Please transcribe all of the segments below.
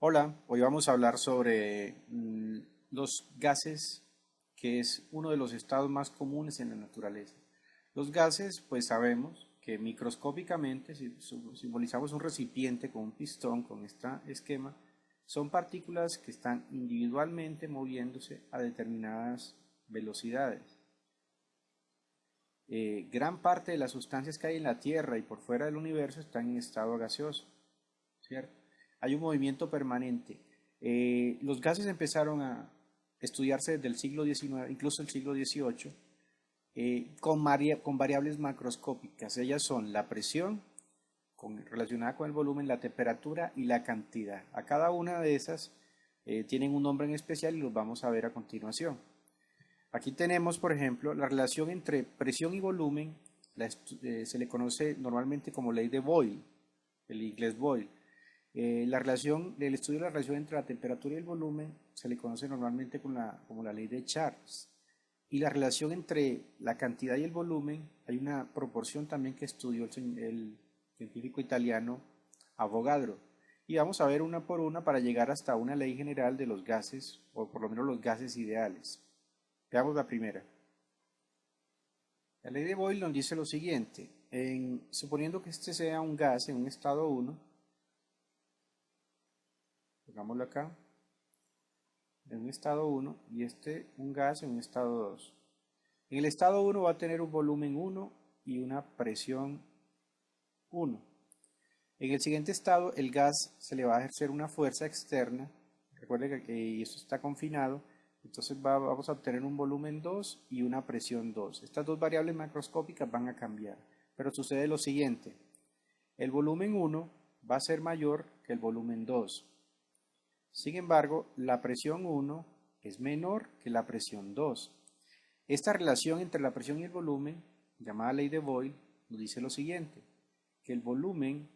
Hola, hoy vamos a hablar sobre los gases, que es uno de los estados más comunes en la naturaleza. Los gases, pues sabemos que microscópicamente, si simbolizamos un recipiente con un pistón, con este esquema, son partículas que están individualmente moviéndose a determinadas velocidades. Gran parte de las sustancias que hay en la Tierra y por fuera del universo están en estado gaseoso, ¿cierto? Hay un movimiento permanente. Los gases empezaron a estudiarse desde el siglo XIX, incluso el siglo XVIII, con variables macroscópicas. Ellas son la presión, relacionada con el volumen, la temperatura y la cantidad. A cada una de esas tienen un nombre en especial y los vamos a ver a continuación. Aquí tenemos, por ejemplo, la relación entre presión y volumen, se le conoce normalmente como ley de Boyle, el inglés Boyle. El estudio de la relación entre la temperatura y el volumen se le conoce normalmente como la ley de Charles. Y la relación entre la cantidad y el volumen, hay una proporción también que estudió el científico italiano Avogadro. Y vamos a ver una por una para llegar hasta una ley general de los gases, o por lo menos los gases ideales. Veamos la primera. La ley de Boyle nos dice lo siguiente. Suponiendo que este sea un gas en un estado 1, pongámoslo acá, en un estado 1 y un gas en un estado 2. En el estado 1 va a tener un volumen 1 y una presión 1. En el siguiente estado el gas se le va a ejercer una fuerza externa, recuerde que esto está confinado, entonces vamos a obtener un volumen 2 y una presión 2. Estas dos variables macroscópicas van a cambiar, pero sucede lo siguiente, el volumen 1 va a ser mayor que el volumen 2. Sin embargo, la presión 1 es menor que la presión 2. Esta relación entre la presión y el volumen, llamada ley de Boyle, nos dice lo siguiente, que el volumen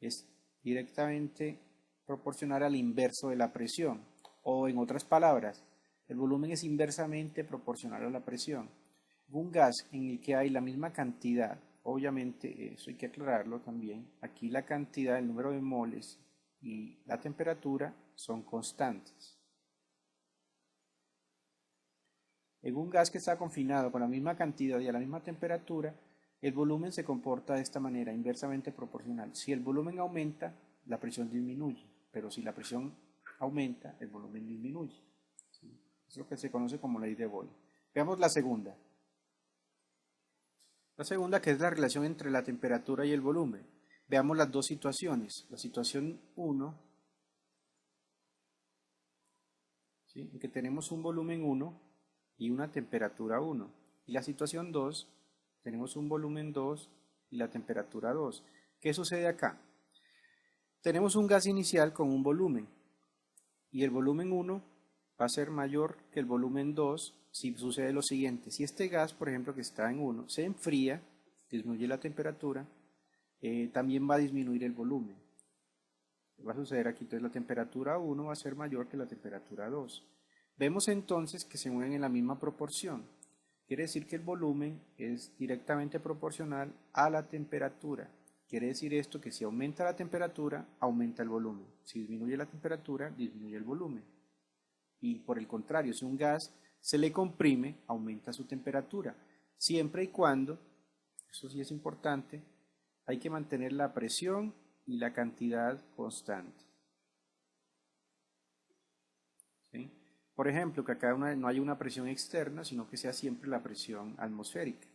es directamente proporcional al inverso de la presión, o en otras palabras, el volumen es inversamente proporcional a la presión. Un gas en el que hay la misma cantidad, obviamente eso hay que aclararlo también, aquí la cantidad, el número de moles y la temperatura son constantes. En un gas que está confinado con la misma cantidad y a la misma temperatura, el volumen se comporta de esta manera, inversamente proporcional. Si el volumen aumenta, la presión disminuye, pero si la presión aumenta, el volumen disminuye. ¿Sí? Es lo que se conoce como ley de Boyle. Veamos la segunda. La segunda, que es la relación entre la temperatura y el volumen. Veamos las dos situaciones. La situación 1, ¿sí?, en que tenemos un volumen 1 y una temperatura 1. Y la situación 2, tenemos un volumen 2 y la temperatura 2. ¿Qué sucede acá? Tenemos un gas inicial con un volumen y el volumen 1 va a ser mayor que el volumen 2 si sucede lo siguiente. Si este gas, por ejemplo, que está en 1, se enfría, disminuye la temperatura, también va a disminuir el volumen. Va a suceder aquí, entonces la temperatura 1 va a ser mayor que la temperatura 2. Vemos entonces que se mueven en la misma proporción. Quiere decir que el volumen es directamente proporcional a la temperatura. Quiere decir esto que si aumenta la temperatura, aumenta el volumen. Si disminuye la temperatura, disminuye el volumen. Y por el contrario, si un gas se le comprime, aumenta su temperatura. Siempre y cuando, eso sí es importante, hay que mantener la presión y la cantidad constante. ¿Sí? Por ejemplo, que acá no haya una presión externa, sino que sea siempre la presión atmosférica.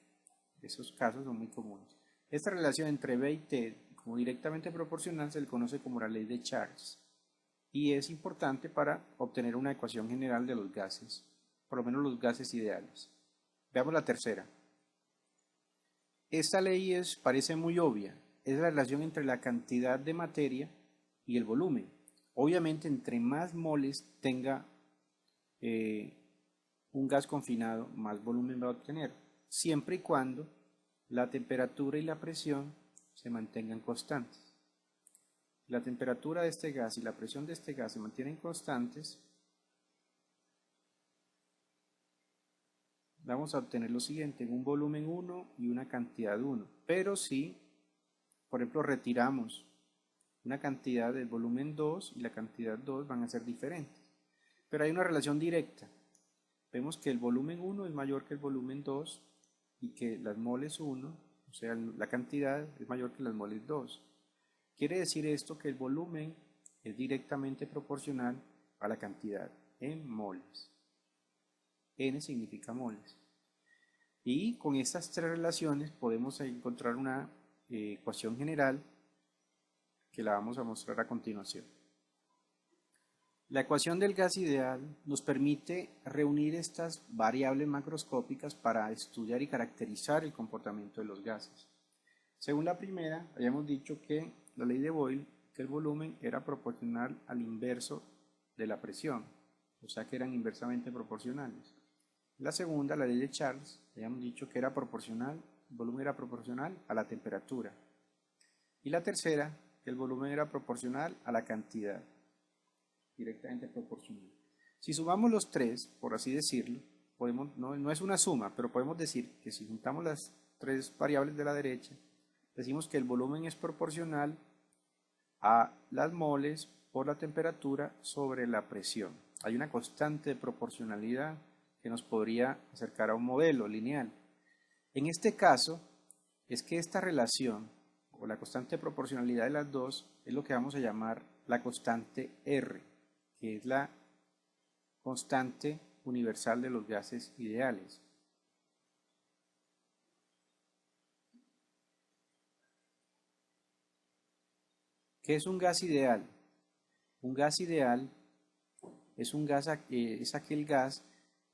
Esos casos son muy comunes. Esta relación entre B y T, como directamente proporcional, se le conoce como la ley de Charles y es importante para obtener una ecuación general de los gases, por lo menos los gases ideales. Veamos la tercera. Esta ley parece muy obvia, es la relación entre la cantidad de materia y el volumen. Obviamente, entre más moles tenga eh, un gas confinado, más volumen va a obtener, siempre y cuando la temperatura y la presión se mantengan constantes. Si la temperatura de este gas y la presión de este gas se mantienen constantes, vamos a obtener lo siguiente, un volumen 1 y una cantidad 1. Pero si, por ejemplo, retiramos una cantidad del volumen 2 y la cantidad 2 van a ser diferentes. Pero hay una relación directa. Vemos que el volumen 1 es mayor que el volumen 2 y que las moles 1, o sea, la cantidad es mayor que las moles 2. Quiere decir esto que el volumen es directamente proporcional a la cantidad en moles. N significa moles. Y con estas tres relaciones podemos encontrar una ecuación general que la vamos a mostrar a continuación. La ecuación del gas ideal nos permite reunir estas variables macroscópicas para estudiar y caracterizar el comportamiento de los gases. Según la primera, habíamos dicho que la ley de Boyle, que el volumen era proporcional al inverso de la presión, o sea que eran inversamente proporcionales. La segunda, la ley de Charles, habíamos dicho que era proporcional, el volumen era proporcional a la temperatura. Y la tercera, que el volumen era proporcional a la cantidad, directamente proporcional. Si sumamos los tres, por así decirlo, no es una suma, pero podemos decir que si juntamos las tres variables de la derecha, decimos que el volumen es proporcional a las moles por la temperatura sobre la presión. Hay una constante de proporcionalidad que nos podría acercar a un modelo lineal. En este caso, es que esta relación, o la constante de proporcionalidad de las dos, es lo que vamos a llamar la constante R, que es la constante universal de los gases ideales. ¿Qué es un gas ideal? Un gas ideal es aquel gas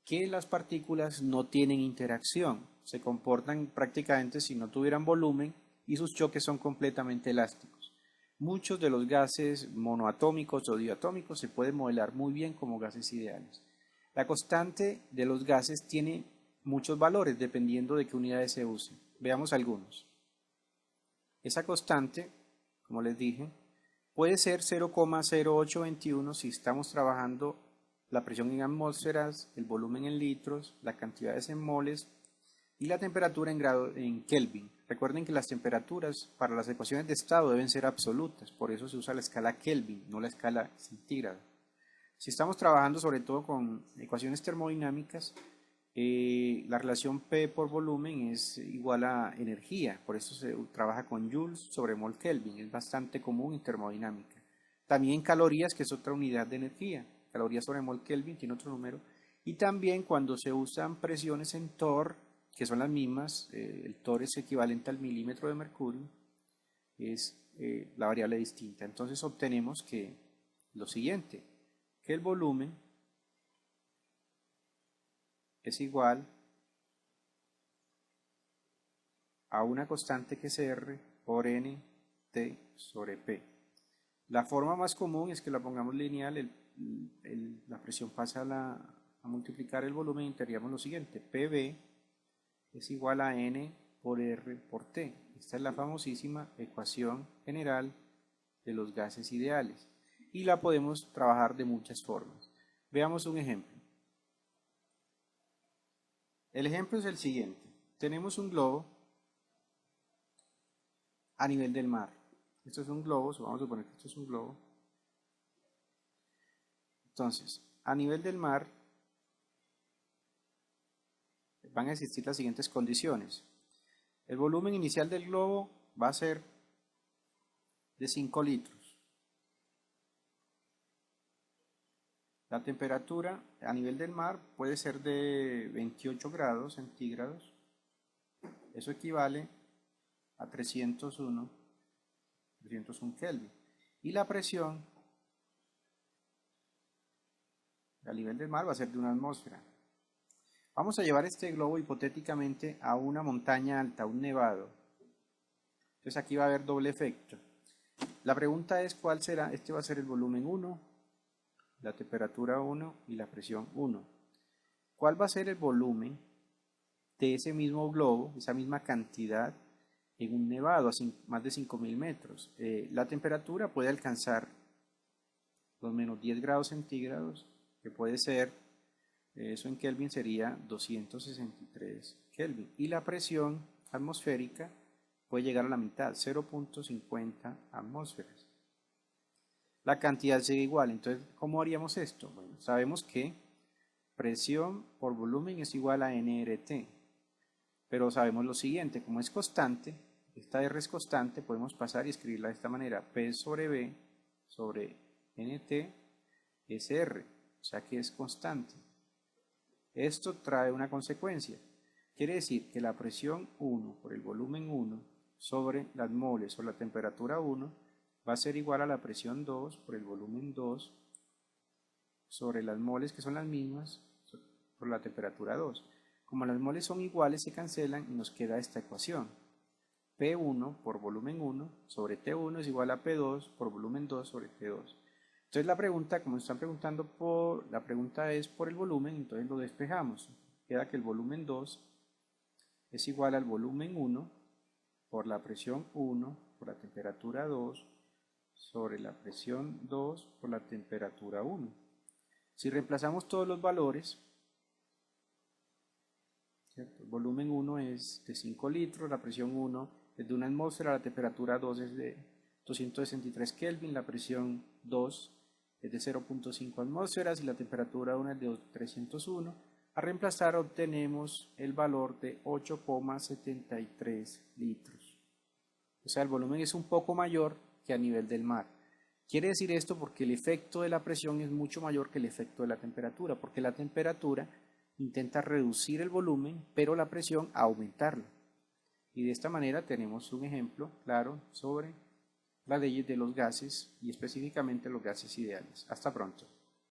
que las partículas no tienen interacción, se comportan prácticamente si no tuvieran volumen y sus choques son completamente elásticos. Muchos de los gases monoatómicos o diatómicos se pueden modelar muy bien como gases ideales. La constante de los gases tiene muchos valores dependiendo de qué unidades se usen. Veamos algunos. Esa constante, como les dije, puede ser 0,0821 si estamos trabajando la presión en atmósferas, el volumen en litros, las cantidades en moles y la temperatura en Kelvin. Recuerden que las temperaturas para las ecuaciones de estado deben ser absolutas, por eso se usa la escala Kelvin, no la escala centígrada. Si estamos trabajando sobre todo con ecuaciones termodinámicas, la relación P por volumen es igual a energía, por eso se trabaja con joules sobre mol Kelvin, es bastante común en termodinámica. También calorías, que es otra unidad de energía, calorías sobre mol Kelvin tiene otro número, y también cuando se usan presiones en torr, que son las mismas, el torr es equivalente al milímetro de mercurio, es la variable distinta. Entonces obtenemos que lo siguiente, que el volumen es igual a una constante que es R por N T sobre P. La forma más común es que la pongamos lineal, la presión pasa a multiplicar el volumen y tendríamos lo siguiente, PV es igual a N por R por T. Esta es la famosísima ecuación general de los gases ideales y la podemos trabajar de muchas formas. Veamos un ejemplo. El ejemplo es el siguiente. Tenemos un globo a nivel del mar. Esto es un globo, vamos a suponer que esto es un globo. Entonces, a nivel del mar van a existir las siguientes condiciones. El volumen inicial del globo va a ser de 5 litros. La temperatura a nivel del mar puede ser de 28 grados centígrados. Eso equivale a 301 Kelvin. Y la presión a nivel del mar va a ser de una atmósfera. Vamos a llevar este globo hipotéticamente a una montaña alta, un nevado. Entonces aquí va a haber doble efecto. La pregunta es cuál será, este va a ser el volumen 1, la temperatura 1 y la presión 1. ¿Cuál va a ser el volumen de ese mismo globo, esa misma cantidad en un nevado a más de 5.000 metros? La temperatura puede alcanzar los menos 10 grados centígrados, que puede ser, eso en Kelvin sería 263 Kelvin. Y la presión atmosférica puede llegar a la mitad, 0,50 atmósferas. la cantidad sigue igual. Entonces, ¿cómo haríamos esto? Bueno, sabemos que presión por volumen es igual a nRT, pero sabemos lo siguiente, como es constante, esta R es constante, podemos pasar y escribirla de esta manera, P sobre B sobre NT es R, o sea que es constante. Esto trae una consecuencia, quiere decir que la presión 1 por el volumen 1 sobre las moles o la temperatura 1 va a ser igual a la presión 2 por el volumen 2 sobre las moles, que son las mismas, por la temperatura 2. Como las moles son iguales, se cancelan y nos queda esta ecuación. P1 por volumen 1 sobre T1 es igual a P2 por volumen 2 sobre T2. Entonces la pregunta, como están preguntando la pregunta es por el volumen, entonces lo despejamos. Queda que el volumen 2 es igual al volumen 1 por la presión 1 por la temperatura 2 sobre la presión 2 por la temperatura 1. Si reemplazamos todos los valores, ¿cierto? El volumen 1 es de 5 litros, la presión 1 es de 1 atmósfera, la temperatura 2 es de 263 Kelvin, la presión 2 es de 0.5 atmósferas y la temperatura 1 es de 301. A reemplazar obtenemos el valor de 8,73 litros. O sea, el volumen es un poco mayor que a nivel del mar. Quiere decir esto porque el efecto de la presión es mucho mayor que el efecto de la temperatura, porque la temperatura intenta reducir el volumen, pero la presión aumentarla. Y de esta manera tenemos un ejemplo claro sobre las leyes de los gases y específicamente los gases ideales. Hasta pronto.